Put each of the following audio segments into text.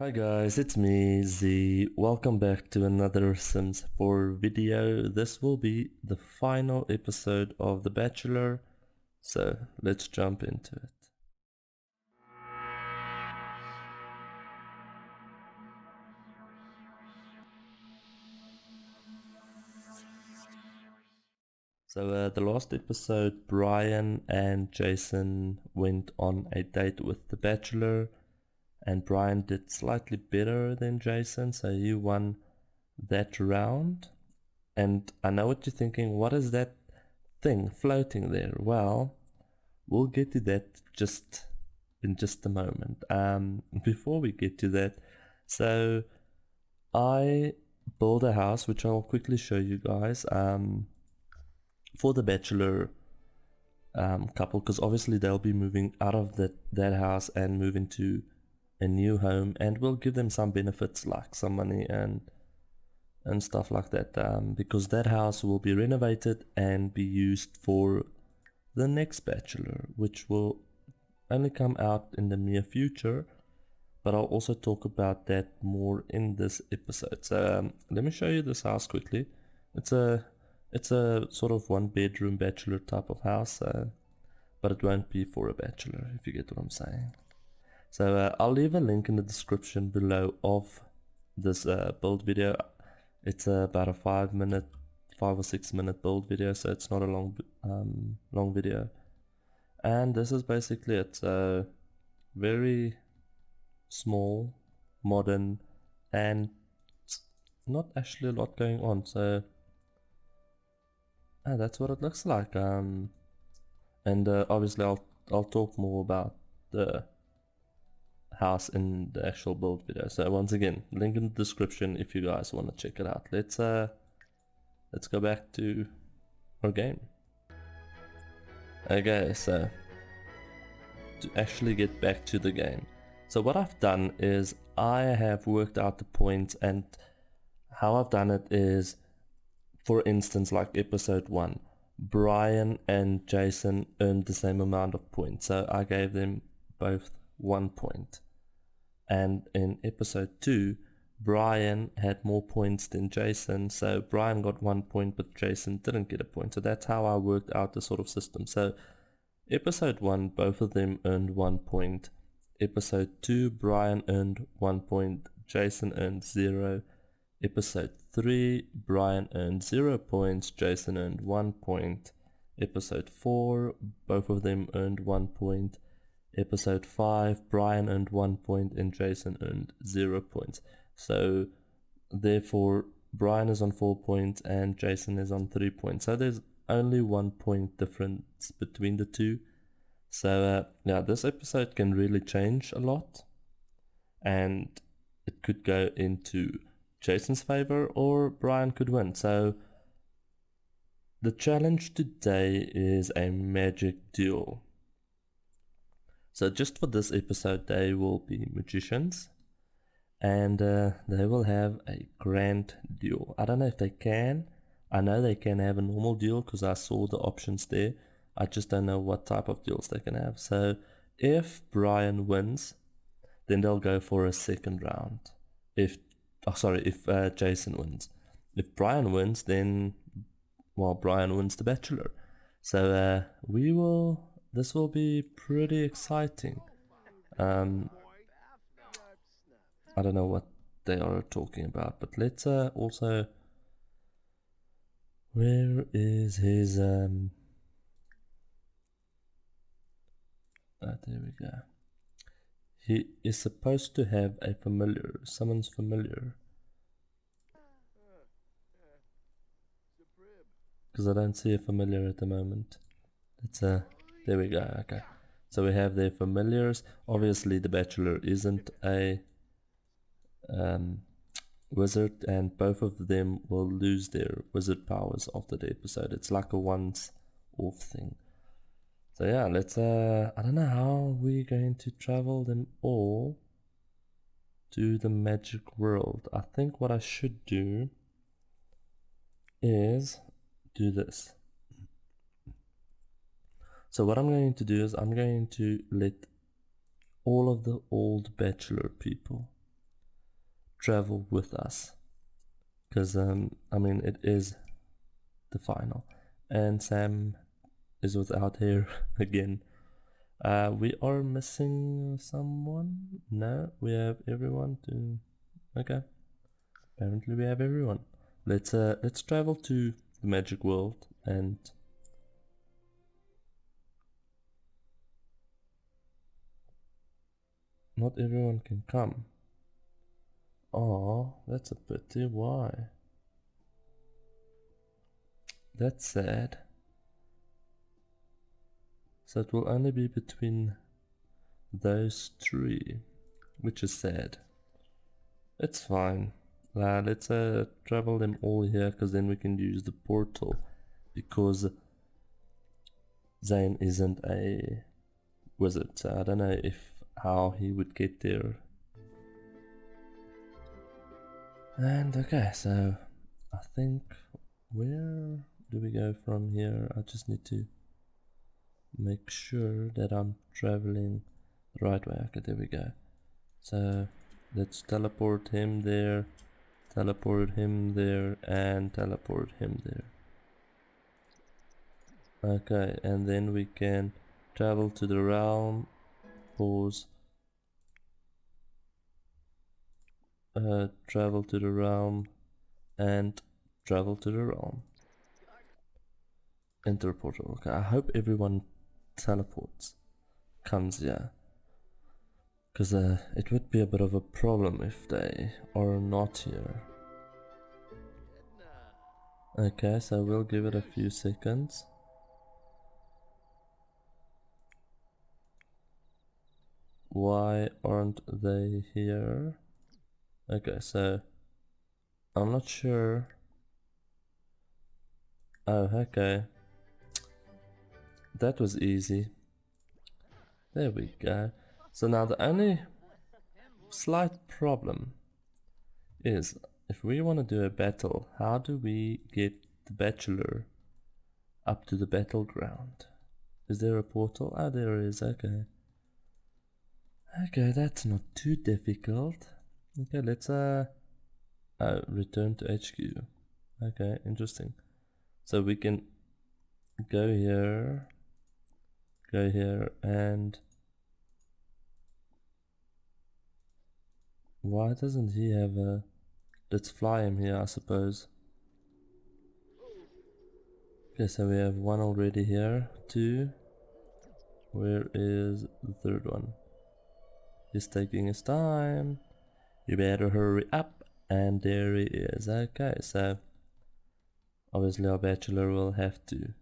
Hi guys, it's me, Z. Welcome back to another Sims 4 video. This will be the final episode of The Bachelor, so let's jump into it. So the last episode, Brian and Jason went on a date with The Bachelor, and Brian did slightly better than Jason, so he won that round. And I know what you're thinking, what is that thing floating there? Well, we'll get to that in just a moment. Before we get to that, so I built a house, which I'll quickly show you guys, for the Bachelor couple, because obviously they'll be moving out of that house and move into a new home, and we'll give them some benefits like some money and stuff like that, because that house will be renovated and be used for the next Bachelor, which will only come out in the near future, but I'll also talk about that more in this episode. So let me show you this house quickly. It's a sort of one bedroom bachelor type of house, but it won't be for a bachelor, if you get what I'm saying. So I'll leave a link in the description below of this build video. It's about a 5 or 6 minute build video, so it's not a long video. And this is basically it. So very small, modern, and not actually a lot going on. So that's what it looks like. And obviously I'll talk more about the house in the actual build video. So once again, link in the description if you guys want to check it out. Let's go back to our game. Okay, so to actually get back to the game. So what I've done is I have worked out the points, and how I've done it is, for instance, like episode 1, Brian and Jason earned the same amount of points, so I gave them both 1 point. And in episode 2, Brian had more points than Jason, so Brian got 1 point but Jason didn't get a point. So that's how I worked out the sort of system. So episode 1, both of them earned 1 point. Episode 2, Brian earned 1 point, Jason earned 0. Episode 3, Brian earned 0 points, Jason earned 1 point. Episode 4, both of them earned 1 point. Episode 5, Brian earned 1 point and Jason earned 0 points. So therefore Brian is on 4 points and Jason is on 3 points. So there's only 1 point difference between the two. So yeah, this episode can really change a lot, and it could go into Jason's favor or Brian could win. So the challenge today is a magic duel. So just for this episode, they will be magicians, and they will have a grand duel. I don't know if they can. I know they can have a normal duel because I saw the options there. I just don't know what type of duels they can have. So if Brian wins, then they'll go for a second round. If Jason wins. If Brian wins, then Brian wins the Bachelor. So this will be pretty exciting. I don't know what they are talking about, but let's also, where is his there we go. He is supposed to have a familiar, someone's familiar, because I don't see a familiar at the moment. It's there we go. Okay, so we have their familiars. Obviously the Bachelor isn't a wizard, and both of them will lose their wizard powers after the episode. It's like a once off thing. So yeah, let's I don't know how we're going to travel them all to the magic world. I think what I should do is do this. So what I'm going to do is I'm going to let all of the old Bachelor people travel with us, because I mean, it is the final, and Sam is without hair again. We are missing someone. No, we have everyone to. Okay, apparently we have everyone. Let's travel to the magic world and. Not everyone can come. Oh, that's a pity. Why? That's sad. So it will only be between those three, which is sad. It's fine. Let's travel them all here, because then we can use the portal, because Zane isn't a wizard, so I don't know how he would get there. And okay, so I think, where do we go from here? I just need to make sure that I'm traveling the right way. Okay, there we go. So let's teleport him there, teleport him there, and teleport him there. Okay, and then we can travel to the realm, pause, travel to the realm, and travel to the realm. Enter portal. Okay, I hope everyone teleports, comes here, because it would be a bit of a problem if they are not here. Okay, so we'll give it a few seconds. Why aren't they here? Okay, so I'm not sure. Oh, okay. That was easy. There we go. So now the only slight problem is, if we want to do a battle, how do we get the Bachelor up to the battleground? Is there a portal? Ah, there is. Okay. Okay, that's not too difficult. Okay, let's return to HQ. Okay, interesting. So we can go here, and why doesn't he have a... Let's fly him here, I suppose. Okay, so we have one already here, two. Where is the third one? He's taking his time. You better hurry up. And there he is. Okay, so obviously our Bachelor will have to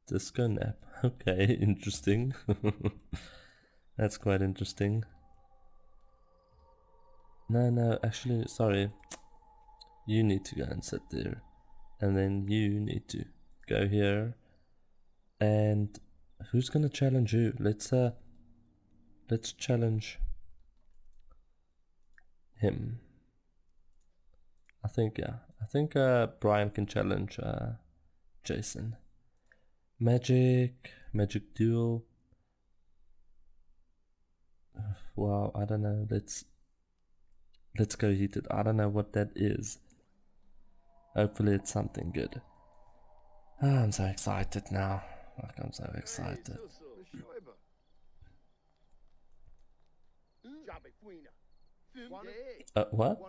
disco nap. Okay, interesting. That's quite interesting. No, actually, sorry. You need to go and sit there. And then you need to go here. And who's gonna challenge you? Let's challenge him. I think Bryan can challenge Jason. Magic duel. Wow, I don't know. Let's go heated. I don't know what that is. Hopefully it's something good. I'm so excited now. Like, I'm so excited. What?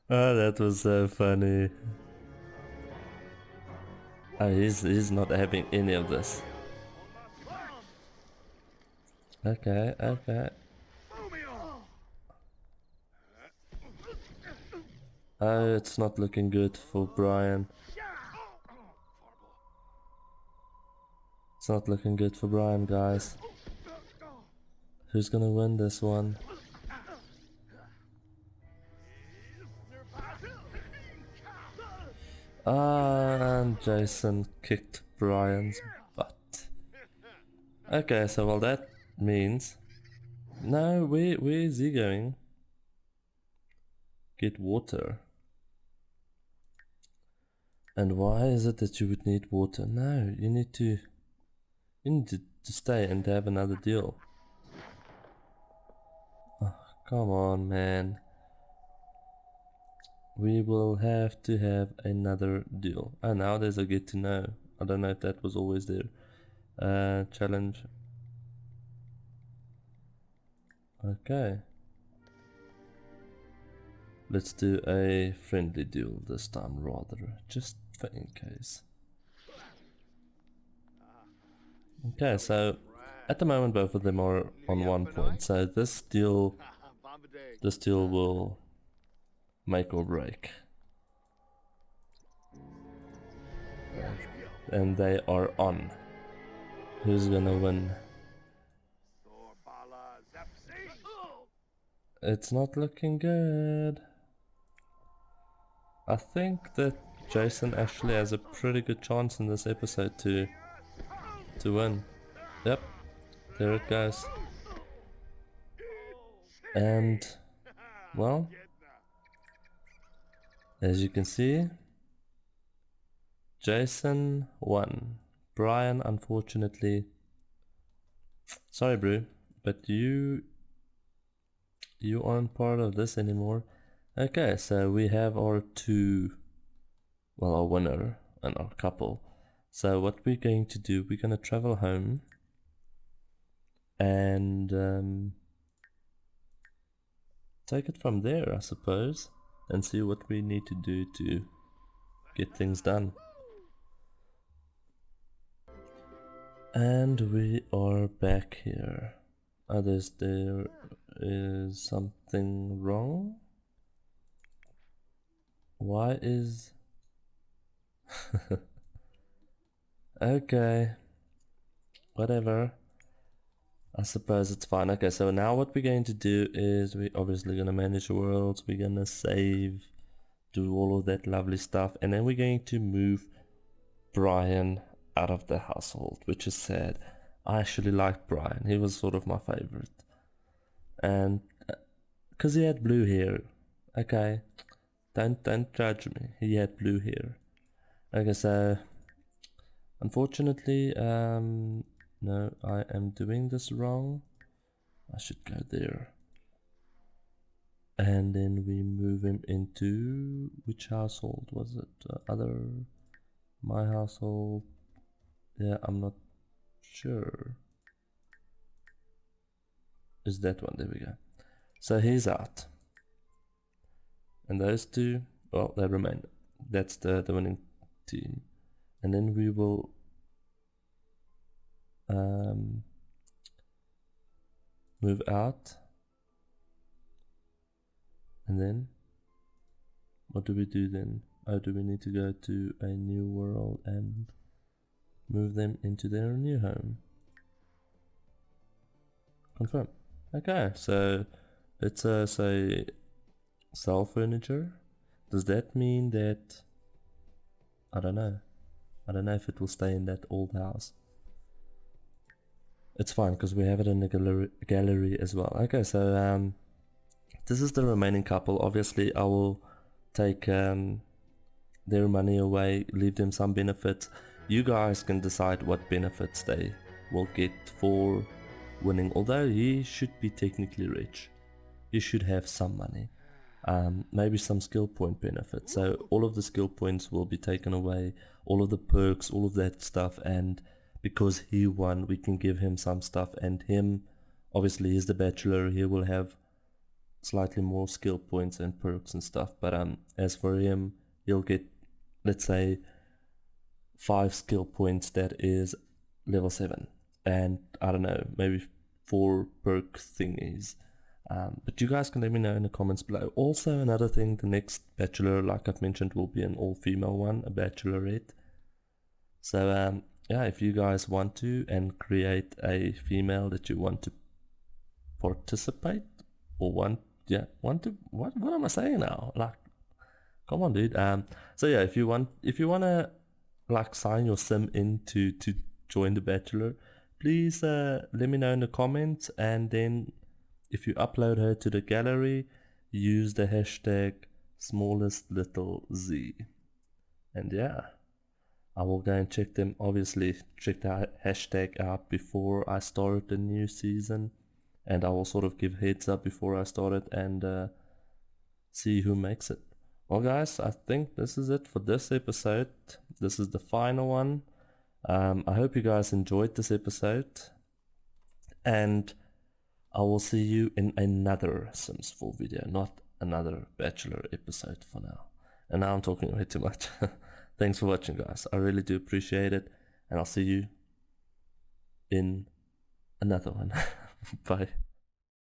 Oh, that was so funny. Oh, he's not having any of this. Okay. Oh, it's not looking good for Bryan. It's not looking good for Bryan, guys. Who's gonna win this one? And Jason kicked Bryan's butt. Okay, so well that means... No, where is he going? Get water. And why is it that you would need water? No, you need to stay and have another deal. Come on, man. We will have to have another deal. Oh, now there's a get to know. I don't know if that was always there. Challenge. Okay. Let's do a friendly duel this time rather, just for in case. Okay, so at the moment both of them are on 1 point, so this deal will make or break. And they are on. Who's gonna win? It's not looking good. I think that Jason actually has a pretty good chance in this episode to win. Yep, there it goes. And, well, as you can see, Jason won. Bryan, unfortunately, sorry bro, but you aren't part of this anymore. Okay, so we have our our winner and our couple. So what we're going to do, we're going to travel home and take it from there, I suppose, and see what we need to do to get things done. And we are back here. There is something wrong? Why is... Okay, whatever. I suppose it's fine. Okay, so now what we're going to do is we're obviously going to manage the worlds, we're going to save, do all of that lovely stuff, and then we're going to move Bryan out of the household, which is sad. I actually liked Bryan. He was sort of my favorite. And because he had blue hair. Okay, don't judge me. He had blue hair. Okay, so unfortunately, no, I am doing this wrong. I should go there. And then we move him into which household was it? My household. Yeah, I'm not sure. Is that one? There we go. So he's out. And those two, well, they remain. That's the winning team. And then we will move out. And then what do we do then? Oh, do we need to go to a new world and move them into their new home? Confirm. Okay, so let's say sell furniture. Does that mean that... I don't know if it will stay in that old house. It's fine because we have it in the gallery as well. Okay, so this is the remaining couple. Obviously I will take their money away, leave them some benefits. You guys can decide what benefits they will get for winning. Although he should be technically rich, he should have some money, maybe some skill point benefits. So all of the skill points will be taken away, all of the perks, all of that stuff, and because he won, we can give him some stuff. And him, obviously he's the bachelor, he will have slightly more skill points and perks and stuff. But as for him, he'll get, let's say, 5 skill points, that is level 7, and I don't know, maybe 4 perk thingies. But you guys can let me know in the comments below. Also, another thing, the next bachelor, like I've mentioned, will be an all-female one, a bachelorette. So yeah, if you guys want to and create a female that you want to participate or what am I saying now? Like, come on, dude. So yeah, if you wanna like sign your sim in to join the bachelor, please let me know in the comments, and then if you upload her to the gallery, use the hashtag SmallestLittleZ. And yeah, I will go and check them, obviously check the hashtag out before I start the new season. and I will sort of give heads up before I start it and see who makes it. Well guys, I think this is it for this episode. This is the final one. I hope you guys enjoyed this episode, and I will see you in another Sims 4 video, not another Bachelor episode for now. And now I'm talking way too much. Thanks for watching guys, I really do appreciate it, and I'll see you in another one. Bye.